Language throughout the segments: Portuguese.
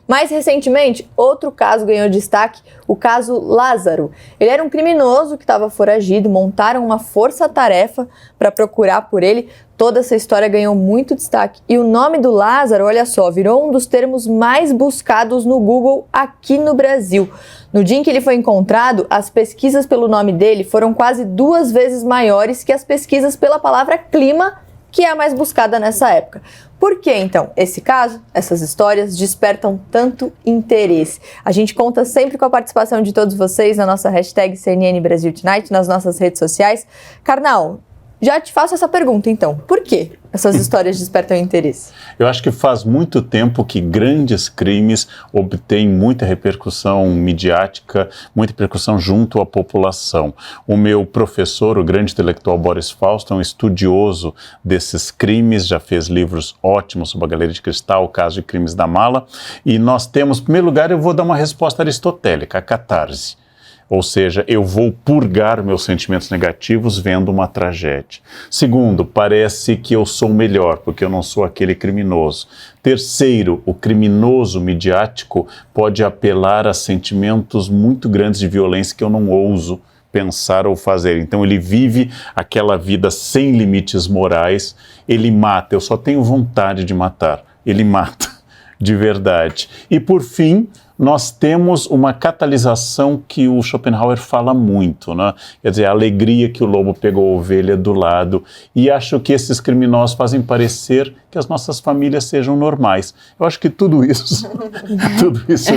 Mais recentemente, outro caso ganhou destaque, o caso Lázaro. Ele era um criminoso que estava foragido, montaram uma força-tarefa para procurar por ele. Toda essa história ganhou muito destaque. E o nome do Lázaro, olha só, virou um dos termos mais buscados no Google aqui no Brasil. No dia em que ele foi encontrado, as pesquisas pelo nome dele foram quase 2 vezes maiores que as pesquisas pela palavra clima, que é a mais buscada nessa época. Por que, então, esse caso, essas histórias despertam tanto interesse? A gente conta sempre com a participação de todos vocês na nossa hashtag CNN Brasil Tonight, nas nossas redes sociais. Karnal, já te faço essa pergunta, então. Por que essas histórias despertam interesse? Eu acho que faz muito tempo que grandes crimes obtêm muita repercussão midiática, muita repercussão junto à população. O meu professor, o grande intelectual Boris Fausto, é um estudioso desses crimes, já fez livros ótimos sobre a Galeria de Cristal, o caso de Crimes da Mala. E nós temos, em primeiro lugar, eu vou dar uma resposta aristotélica, a catarse. Ou seja, eu vou purgar meus sentimentos negativos vendo uma tragédia. Segundo, parece que eu sou melhor, porque eu não sou aquele criminoso. Terceiro, o criminoso midiático pode apelar a sentimentos muito grandes de violência que eu não ouso pensar ou fazer. Então ele vive aquela vida sem limites morais, ele mata, eu só tenho vontade de matar, ele mata de verdade. E por fim, nós temos uma catalisação que o Schopenhauer fala muito, né? Quer dizer, a alegria que o lobo pegou a ovelha do lado, e acho que esses criminosos fazem parecer que as nossas famílias sejam normais. Eu acho que tudo isso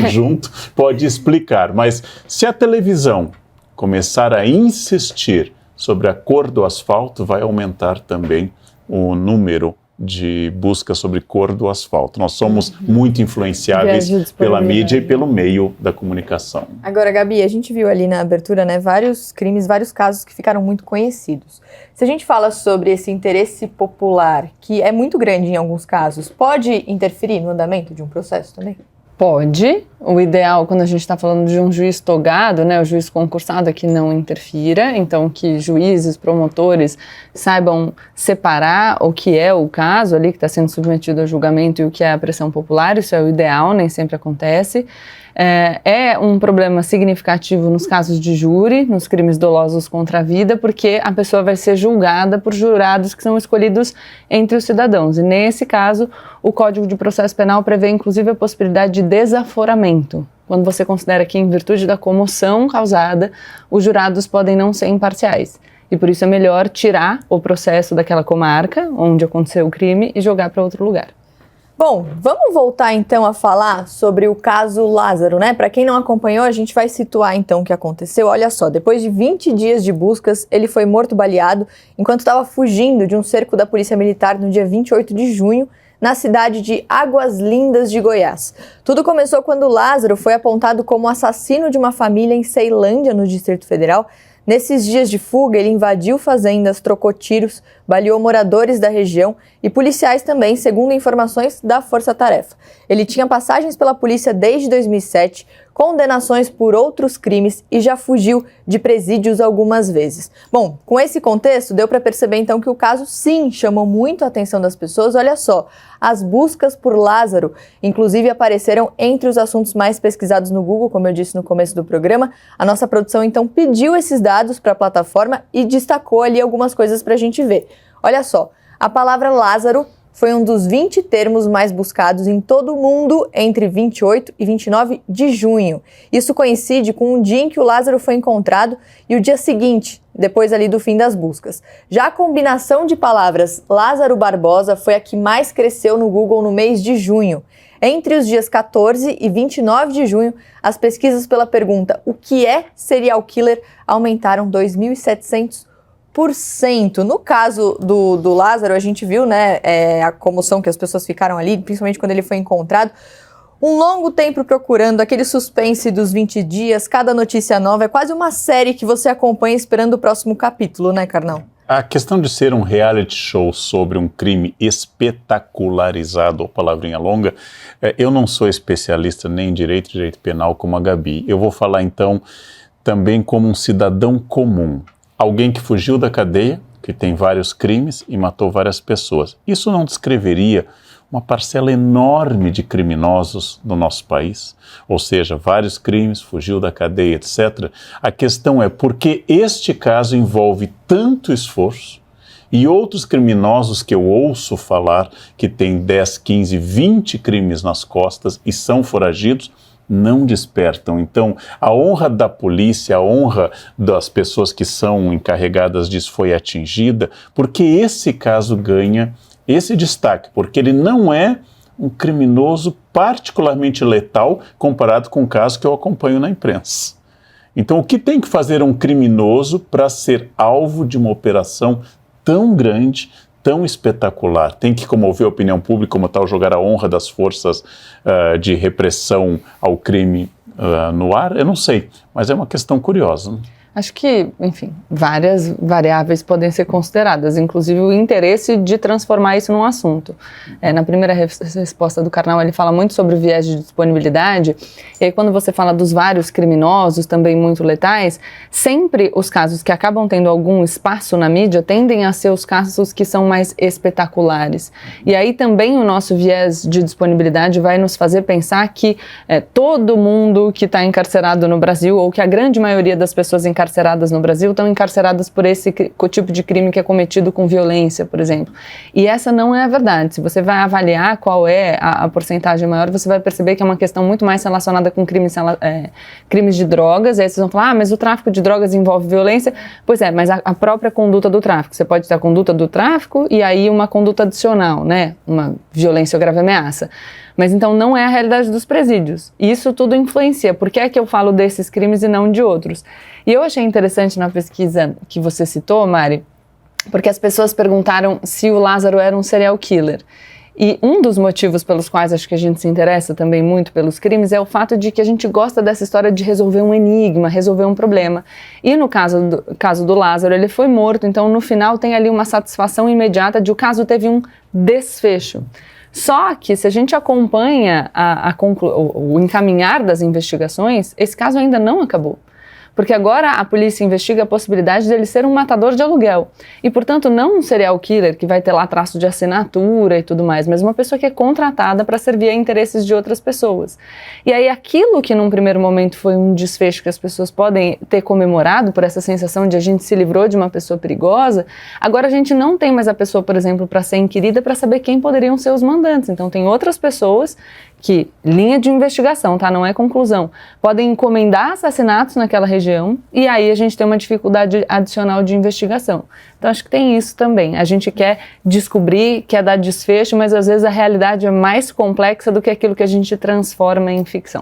junto pode explicar, mas se a televisão começar a insistir sobre a cor do asfalto, vai aumentar também o número de busca sobre cor do asfalto. Nós somos muito influenciáveis pela mídia e pelo meio da comunicação. Agora, Gabi, a gente viu ali na abertura, né, vários crimes, vários casos que ficaram muito conhecidos. Se a gente fala sobre esse interesse popular, que é muito grande em alguns casos, pode interferir no andamento de um processo também? Pode. O ideal, quando a gente está falando de um juiz togado, né, o juiz concursado, é que não interfira. Então, que juízes, promotores saibam separar o que é o caso ali que está sendo submetido a julgamento e o que é a pressão popular. Isso é o ideal, nem sempre acontece. É um problema significativo nos casos de júri, nos crimes dolosos contra a vida, porque a pessoa vai ser julgada por jurados que são escolhidos entre os cidadãos. E nesse caso, o Código de Processo Penal prevê inclusive a possibilidade de desaforamento. Quando você considera que, em virtude da comoção causada, os jurados podem não ser imparciais. E por isso é melhor tirar o processo daquela comarca onde aconteceu o crime e jogar para outro lugar. Bom, vamos voltar então a falar sobre o caso Lázaro, né? Para quem não acompanhou, a gente vai situar então o que aconteceu. Olha só, depois de 20 dias de buscas, ele foi morto baleado enquanto estava fugindo de um cerco da Polícia Militar no dia 28 de junho, na cidade de Águas Lindas de Goiás. Tudo começou quando Lázaro foi apontado como assassino de uma família em Ceilândia, no Distrito Federal. Nesses dias de fuga, ele invadiu fazendas, trocou tiros, baleou moradores da região e policiais também, segundo informações da Força Tarefa. Ele tinha passagens pela polícia desde 2007, condenações por outros crimes e já fugiu de presídios algumas vezes. Bom, com esse contexto, deu para perceber então que o caso sim chamou muito a atenção das pessoas. Olha só, as buscas por Lázaro, inclusive, apareceram entre os assuntos mais pesquisados no Google, como eu disse no começo do programa. A nossa produção então pediu esses dados para a plataforma e destacou ali algumas coisas para a gente ver. Olha só, a palavra Lázaro foi um dos 20 termos mais buscados em todo o mundo entre 28 e 29 de junho. Isso coincide com o dia em que o Lázaro foi encontrado e o dia seguinte, depois ali do fim das buscas. Já a combinação de palavras Lázaro Barbosa foi a que mais cresceu no Google no mês de junho. Entre os dias 14 e 29 de junho, as pesquisas pela pergunta "O que é serial killer?" aumentaram 2.700%. No caso do Lázaro, a gente viu, né, a comoção que as pessoas ficaram ali, principalmente quando ele foi encontrado. Um longo tempo procurando, aquele suspense dos 20 dias, cada notícia nova, é quase uma série que você acompanha esperando o próximo capítulo, né, Karnal? A questão de ser um reality show sobre um crime espetacularizado, ou palavrinha longa, eu não sou especialista nem em direito penal como a Gabi. Eu vou falar então também como um cidadão comum. Alguém que fugiu da cadeia, que tem vários crimes e matou várias pessoas. Isso não descreveria uma parcela enorme de criminosos no nosso país, ou seja, vários crimes, fugiu da cadeia, etc. A questão é por que este caso envolve tanto esforço e outros criminosos que eu ouço falar que têm 10, 15, 20 crimes nas costas e são foragidos, não despertam. Então, a honra da polícia, a honra das pessoas que são encarregadas disso foi atingida, porque esse caso ganha esse destaque, porque ele não é um criminoso particularmente letal comparado com o caso que eu acompanho na imprensa. Então, o que tem que fazer um criminoso para ser alvo de uma operação tão grande, tão espetacular? Tem que comover a opinião pública, como tal, jogar a honra das forças de repressão ao crime no ar? Eu não sei, mas é uma questão curiosa, né? Acho que, enfim, várias variáveis podem ser consideradas, inclusive o interesse de transformar isso num assunto. Na primeira resposta do Karnal, ele fala muito sobre o viés de disponibilidade, e aí quando você fala dos vários criminosos, também muito letais, sempre os casos que acabam tendo algum espaço na mídia tendem a ser os casos que são mais espetaculares. E aí também o nosso viés de disponibilidade vai nos fazer pensar que todo mundo que está encarcerado no Brasil, ou que a grande maioria das pessoas encarceradas no Brasil estão encarceradas por esse tipo de crime que é cometido com violência, por exemplo. E essa não é a verdade. Se você vai avaliar qual é a porcentagem maior, você vai perceber que é uma questão muito mais relacionada com crimes de drogas. E aí vocês vão falar, mas o tráfico de drogas envolve violência? Pois é, mas a própria conduta do tráfico. Você pode ter a conduta do tráfico e aí uma conduta adicional, né? Uma violência ou grave ameaça. Mas então não é a realidade dos presídios. E isso tudo influencia. Por que é que eu falo desses crimes e não de outros? E eu achei interessante na pesquisa que você citou, Mari, porque as pessoas perguntaram se o Lázaro era um serial killer. E um dos motivos pelos quais acho que a gente se interessa também muito pelos crimes é o fato de que a gente gosta dessa história de resolver um enigma, resolver um problema. E no caso do Lázaro, ele foi morto, então no final tem ali uma satisfação imediata de o caso teve um desfecho. Só que se a gente acompanha o encaminhar das investigações, esse caso ainda não acabou. Porque agora a polícia investiga a possibilidade dele ser um matador de aluguel. E, portanto, não um serial killer que vai ter lá traço de assinatura e tudo mais, mas uma pessoa que é contratada para servir a interesses de outras pessoas. E aí aquilo que num primeiro momento foi um desfecho que as pessoas podem ter comemorado por essa sensação de a gente se livrou de uma pessoa perigosa, agora a gente não tem mais a pessoa, por exemplo, para ser inquirida para saber quem poderiam ser os mandantes. Então tem outras pessoas que, linha de investigação, tá? Não é conclusão, podem encomendar assassinatos naquela região e aí a gente tem uma dificuldade adicional de investigação. Então acho que tem isso também. A gente quer descobrir, quer dar desfecho, mas às vezes a realidade é mais complexa do que aquilo que a gente transforma em ficção.